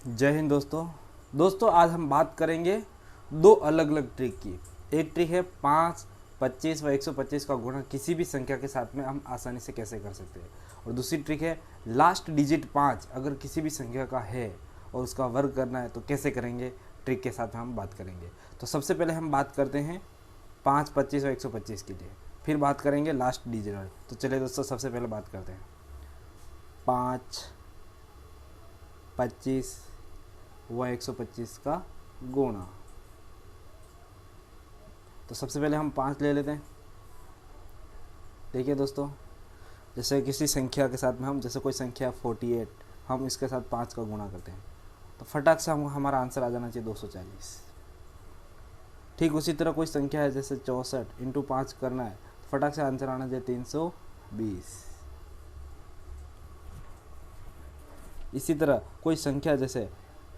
जय हिंद दोस्तों आज हम बात करेंगे दो अलग अलग ट्रिक की। एक ट्रिक है 5, 25 व 125 का गुणा किसी भी संख्या के साथ में हम आसानी से कैसे कर सकते हैं, और दूसरी ट्रिक है लास्ट डिजिट 5 अगर किसी भी संख्या का है और उसका वर्ग करना है तो कैसे करेंगे, ट्रिक के साथ हम बात करेंगे। तो सबसे पहले हम बात करते हैं 5, 25 व 125 के लिए, फिर बात करेंगे लास्ट डिजिट। तो चलिए दोस्तों सबसे पहले बात करते हैं 5, 25 व 125 का गुणा। तो सबसे पहले हम 5 ले लेते हैं। देखिए दोस्तों, जैसे किसी संख्या के साथ में हम, जैसे कोई संख्या 48, हम इसके साथ 5 का गुणा करते हैं तो फटाक से हमारा आंसर आ जाना चाहिए 240। ठीक उसी तरह कोई संख्या है जैसे 64 इंटू 5 करना है तो फटाक से आंसर आना चाहिए 320। इसी तरह कोई संख्या जैसे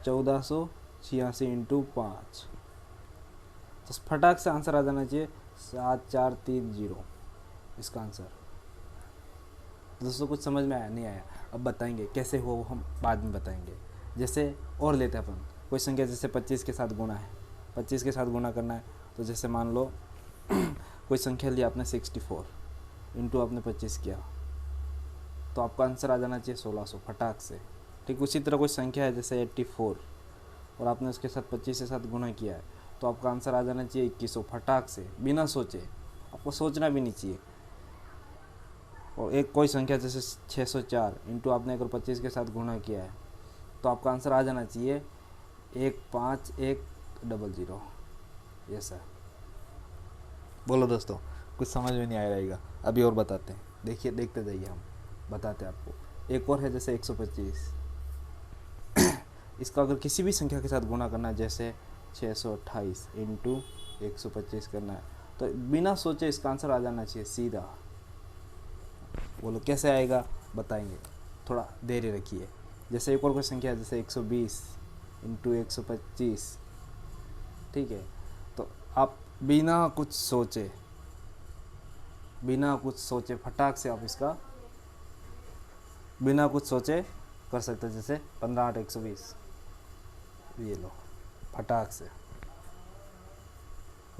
1486 इंटू 5 तो फटाक से आंसर आ जाना चाहिए 7430, इसका आंसर। दोस्तों कुछ समझ में आया नहीं आया, अब बताएंगे कैसे हो, वो हम बाद में बताएंगे। जैसे और लेते हैं अपन कोई संख्या जैसे 25 के साथ गुणा है, 25 के साथ गुणा करना है तो जैसे मान लो कोई संख्या लिया आपने 64 इंटू आपने 25 किया तो आपका आंसर आ जाना चाहिए 1600 फटाक से। ठीक उसी तरह कोई संख्या है जैसे 84 और आपने उसके साथ 25 के साथ गुणा किया है तो आपका आंसर आ जाना चाहिए 2100 फटाक से, बिना सोचे। आपको सोचना भी नहीं चाहिए। और एक कोई संख्या जैसे 604 इंटू आपने अगर 25 के साथ गुणा किया है तो आपका आंसर आ जाना चाहिए 15100। Yes sir. बोलो दोस्तों, कुछ समझ में नहीं आया रहेगा, अभी और बताते हैं। देखिए देखते जाइए, हम बताते हैं आपको। एक और है जैसे 125, इसका अगर किसी भी संख्या के साथ गुणा करना है जैसे 628 इंटू 125 करना है तो बिना सोचे इसका आंसर आ जाना चाहिए सीधा। बोलो कैसे आएगा, बताएंगे, थोड़ा देर रखिए। जैसे एक और कोई संख्या है जैसे 120 इंटू 125, ठीक है, तो आप बिना कुछ सोचे फटाक से आप इसका बिना कुछ सोचे कर सकते हैं। जैसे 15 8 120, ये लो फटाक से।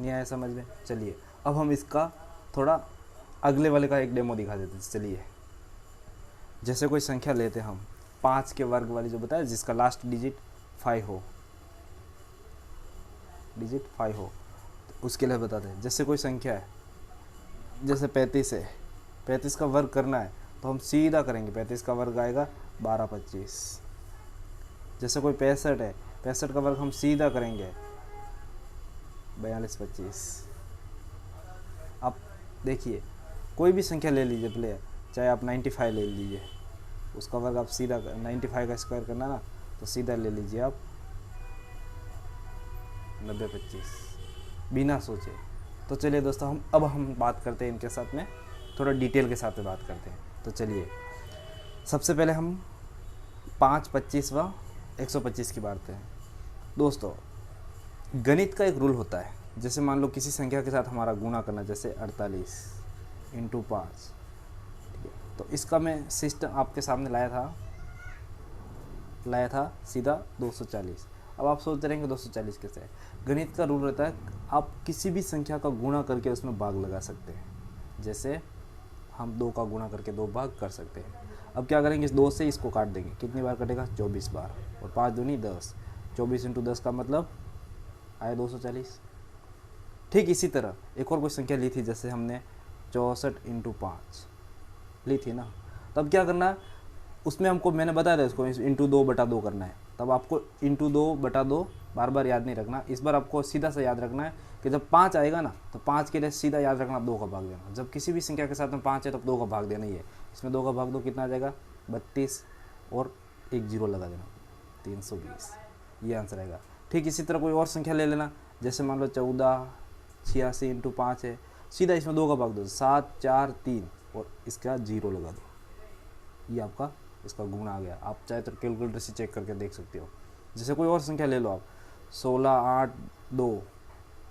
नहीं आया समझ में? चलिए अब हम इसका थोड़ा अगले वाले का एक डेमो दिखा देते हैं। चलिए जैसे कोई संख्या लेते हैं हम 5 के वर्ग वाली जो बताया, जिसका लास्ट डिजिट 5 हो, तो उसके लिए बताते हैं। जैसे कोई संख्या है जैसे 35 है, 35 का वर्ग करना है तो हम सीधा करेंगे, 35 का वर्ग आएगा 1225। जैसे कोई 65 है, 65 का वर्ग हम सीधा करेंगे 4225। अब देखिए कोई भी संख्या ले लीजिए प्ले, चाहे आप 95 ले लीजिए, उसका वर्ग आप सीधा 95 का स्क्वायर करना ना तो सीधा ले लीजिए आप 9025, बिना सोचे। तो चलिए दोस्तों हम बात करते हैं इनके साथ में, थोड़ा डिटेल के साथ में बात करते हैं। तो चलिए सबसे पहले हम 5, 25 व 125 की बात करें। दोस्तों गणित का एक रूल होता है, जैसे मान लो किसी संख्या के साथ हमारा गुणा करना, जैसे 48 इंटू 5, ठीक है, तो इसका मैं सिस्टम आपके सामने लाया था सीधा 240। अब आप सोचते रहेंगे 240 कैसे है। गणित का रूल रहता है आप किसी भी संख्या का गुणा करके उसमें भाग लगा सकते हैं। जैसे हम 2 का गुणा करके 2 भाग कर सकते हैं। अब क्या करेंगे, इस 2 से इसको काट देंगे, कितनी बार कटेगा 24 बार, और 5 दूनी 10, 24 इंटू 10 का मतलब आया 240। ठीक इसी तरह एक और कोई संख्या ली थी, जैसे हमने 64 इंटू 5 ली थी ना, तब क्या करना है, उसमें हमको मैंने बताया था इसको इंटू 2/2 करना है। तब आपको इंटू 2/2 बार बार याद नहीं रखना, इस बार आपको सीधा से याद रखना है कि जब 5 आएगा ना तो 5 के लिए सीधा याद रखना 2 का भाग देना। जब किसी भी संख्या के साथ में 5 है तो 2 का भाग देना ही है। इसमें 2 का भाग दो कितना आ जाएगा 32, और एक 0 लगा देना 320, ये आंसर आएगा। ठीक इसी तरह कोई और संख्या ले लेना, जैसे मान लो 1486 इंटू 5 है, सीधा इसमें 2 का भाग दो 7 4 3 और इसका 0 लगा दो, ये आपका इसका गुण आ गया। आप चाहे तो कैलकुलेटर से चेक करके देख सकते हो। जैसे कोई और संख्या ले लो आप 16 8 2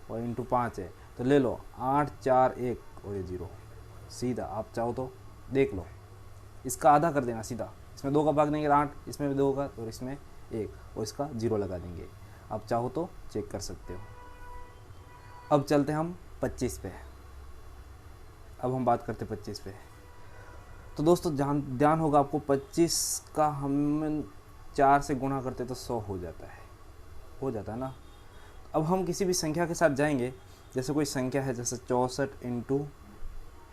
और इंटू 5 है तो ले लो 8 4 1 और ये 0, सीधा आप चाहो तो देख लो, इसका आधा कर देना सीधा। इसमें 2 का भाग देंगे 8, इसमें भी 2 का और इसमें 1 और इसका 0 लगा देंगे। आप चाहो तो चेक कर सकते हो। अब चलते हैं हम 25 पे। अब हम बात करते हैं 25 पे। तो दोस्तों ध्यान होगा आपको, 25 का हम 4 से गुणा करते तो 100 हो जाता है ना। अब हम किसी भी संख्या के साथ जाएंगे, जैसे कोई संख्या है जैसे 64 ×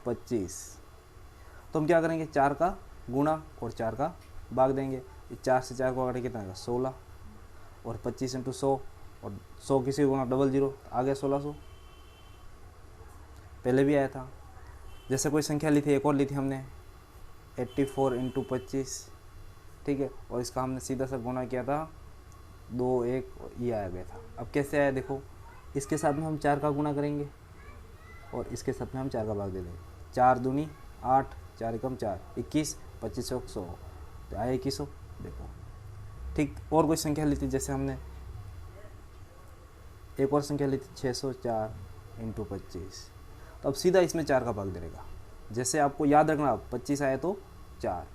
25, तो हम क्या करेंगे, 4 का गुणा और 4 का भाग देंगे। 4 से 4 को काटे कितना आएगा 16, और 25 × 100, और 100 किसी गुणा 00 आ गया 1600, पहले भी आया था। जैसे कोई संख्या ली थी, एक और ली थी हमने 84 × 25, ठीक है, और इसका हमने सीधा सा गुणा किया था 2 1, ये आ गया था। अब कैसे आया देखो, इसके साथ में हम 4 का गुणा करेंगे और इसके साथ में हम 4 का भाग दे देंगे। 4 दूनी 8, 4 एकम 4, 21, 25 100, तो आया 2100। देखो ठीक। और कोई संख्या ली थी, जैसे हमने एक और संख्या ली थी 604 × 25, तो अब सीधा इसमें 4 का भाग देगा। जैसे आपको याद रखना, 25 आया तो 4,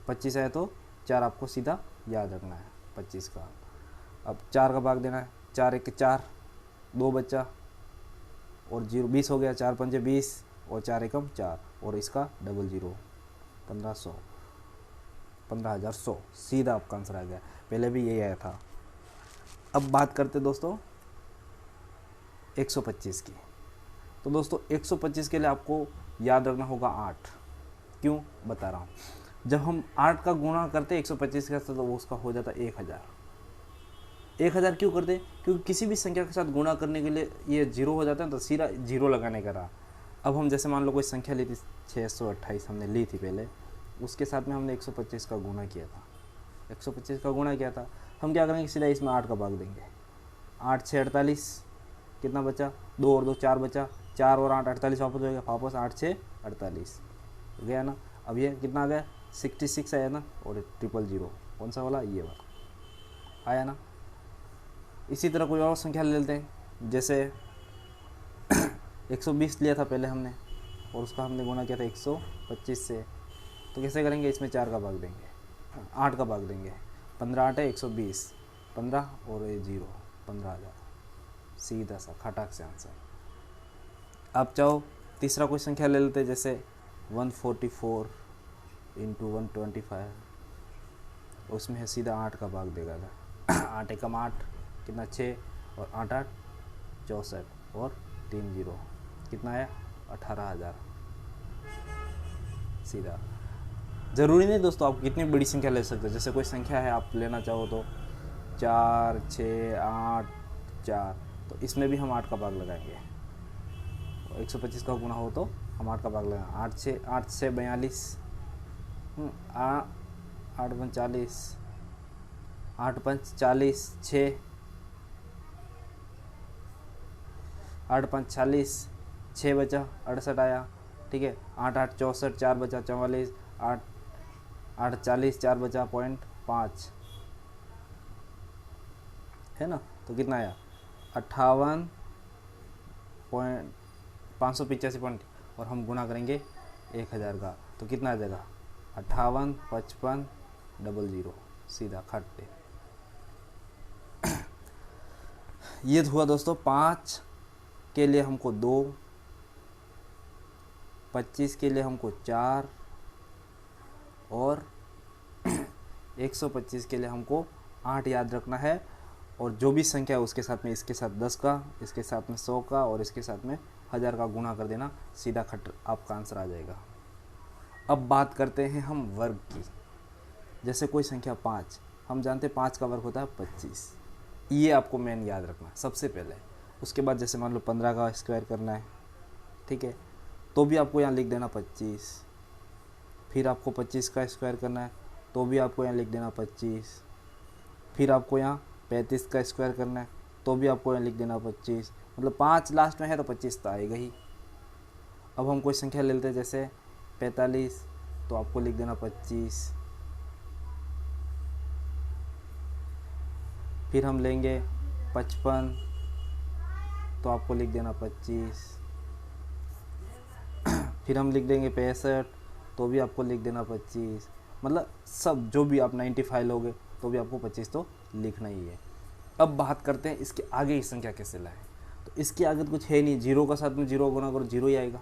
25 आया तो 4 आपको सीधा याद रखना है 25 का। अब 4 का भाग देना है, 4 1 4, 2 बच्चा और 0 20 हो गया, 4 5 20 और 4 एकम 4, और इसका 00 1500, 15100, सीधा आपका आंसर आ गया। पहले भी यही आया था। अब बात करते दोस्तों 125 की। तो दोस्तों 125 के लिए आपको याद रखना होगा 8। क्यों, बता रहा हूँ। जब हम 8 का गुणा करते 125 के साथ, तो वो उसका हो जाता 1000। 1000 क्यों करते, क्योंकि किसी भी संख्या के साथ गुणा करने के लिए ये 0 हो जाता है, तो सीधा 0 लगाने का रहा। अब हम जैसे मान लो कोई संख्या ली थी 628 हमने ली थी पहले, उसके साथ में हमने 125 का गुणा किया था। 125 का गुणा किया था, हम क्या करेंगे, सीधा इसमें 8 का भाग देंगे। 8 6 48, कितना बचा, 2 और 2 4 बचा, 4 और 8 48 वापस हो गया, वापस 8 6 48 गया ना। अब ये कितना आ गया 66 आया ना, और 000 कौन सा वाला, ये वाला आया ना। इसी तरह कोई और संख्या ले लेते हैं, जैसे 120 लिया था पहले हमने, और उसका हमने गुणा किया था 125 से। तो कैसे करेंगे, इसमें 4 का भाग देंगे, 8 का भाग देंगे। 15 8 है 120, 15 और ये 0, 15000, सीधा सा खटाक से आंसर। आप चाहो तीसरा कोई संख्या ले लेते, जैसे 144 × 125, उसमें है सीधा 8 का भाग देगा। 8 एकम 8, कितना 6, और 8 8 64, और 3 0, कितना है 18000, सीधा। ज़रूरी नहीं दोस्तों आप कितनी बड़ी संख्या ले सकते हो। जैसे कोई संख्या है आप लेना चाहो तो 4 6 8 4, तो इसमें भी हम 8 का भाग लगाएंगे। 125 का गुणा हो तो हम 8 का भाग लगाएंगे। 8 6 42, 8 5 40, 8 5 40, 6 8 5 40, 6 बचा 68 आया, ठीक है। 8 8 64, 4 बचा 44, 8 8 40, 4 बचा 0.5 है ना। तो कितना आया 58.585 पॉइंट, और हम गुणा करेंगे 1000 का, तो कितना आ जाएगा 585500, सीधा खट्टे। ये हुआ दोस्तों 5 के लिए हमको 2, 25 के लिए हमको 4, और 125 के लिए हमको 8 याद रखना है। और जो भी संख्या है उसके साथ में, इसके साथ 10 का, इसके साथ में 100 का, और इसके साथ में 1000 का गुणा कर देना, सीधा खट आपका आंसर आ जाएगा। अब बात करते हैं हम वर्ग की। जैसे कोई संख्या 5, हम जानते हैं 5 का वर्ग होता है 25। ये आपको मेन याद रखना सबसे पहले। उसके बाद जैसे मान लो 15 का स्क्वायर करना है, ठीक है, तो भी आपको यहाँ लिख देना 25। फिर आपको 25 का स्क्वायर करना है, तो भी आपको यहाँ लिख देना 25। फिर आपको यहाँ 35 का स्क्वायर करना है, तो भी आपको यहाँ लिख देना 25। मतलब 5 लास्ट में है तो 25 तो आएगा ही। अब हम कोई संख्या ले लेते हैं, जैसे 45, तो आपको लिख देना 25। फिर हम लेंगे 55, तो आपको लिख देना 25। फिर हम लिख देंगे 65, तो भी आपको लिख देना 25। मतलब सब जो भी आप 95 लोगे तो भी आपको 25 तो लिखना ही है। अब बात करते हैं इसके आगे की संख्या कैसे लाएं। तो इसके आगे तो कुछ है नहीं, जीरो का साथ में जीरो गुना करो, जीरो ही आएगा।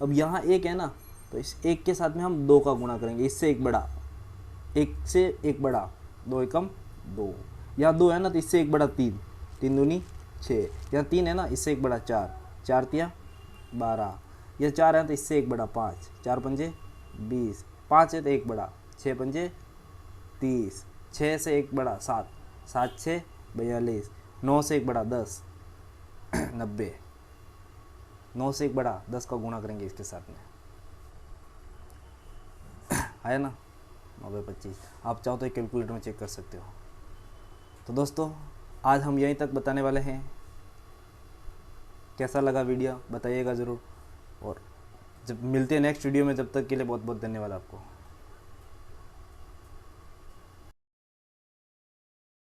अब यहाँ एक है ना, तो इस एक के साथ में हम 2 का गुणा करेंगे, इससे एक बड़ा, एक से एक बड़ा, 2 एकम 2। यहाँ 2 है ना, तो इससे एक बड़ा 3, 3 दूनी 6। यहाँ 3 है ना, इससे एक बड़ा 4, 4 तिया 12। यह 4 है तो इससे एक बड़ा 5, 4 पंजे 20। 5 है तो एक बड़ा, 6 पंजे 30। 6 से एक बड़ा 7, 7 6 42। 9 से एक बड़ा 10, 90। 9 से एक बड़ा 10 का गुणा करेंगे इसके साथ में, आया ना 9/25। आप चाहो तो कैलकुलेटर में चेक कर सकते हो। तो दोस्तों आज हम यहीं तक बताने वाले हैं। कैसा लगा वीडियो बताइएगा ज़रूर, और जब मिलते हैं नेक्स्ट वीडियो में, जब तक के लिए बहुत बहुत धन्यवाद आपको।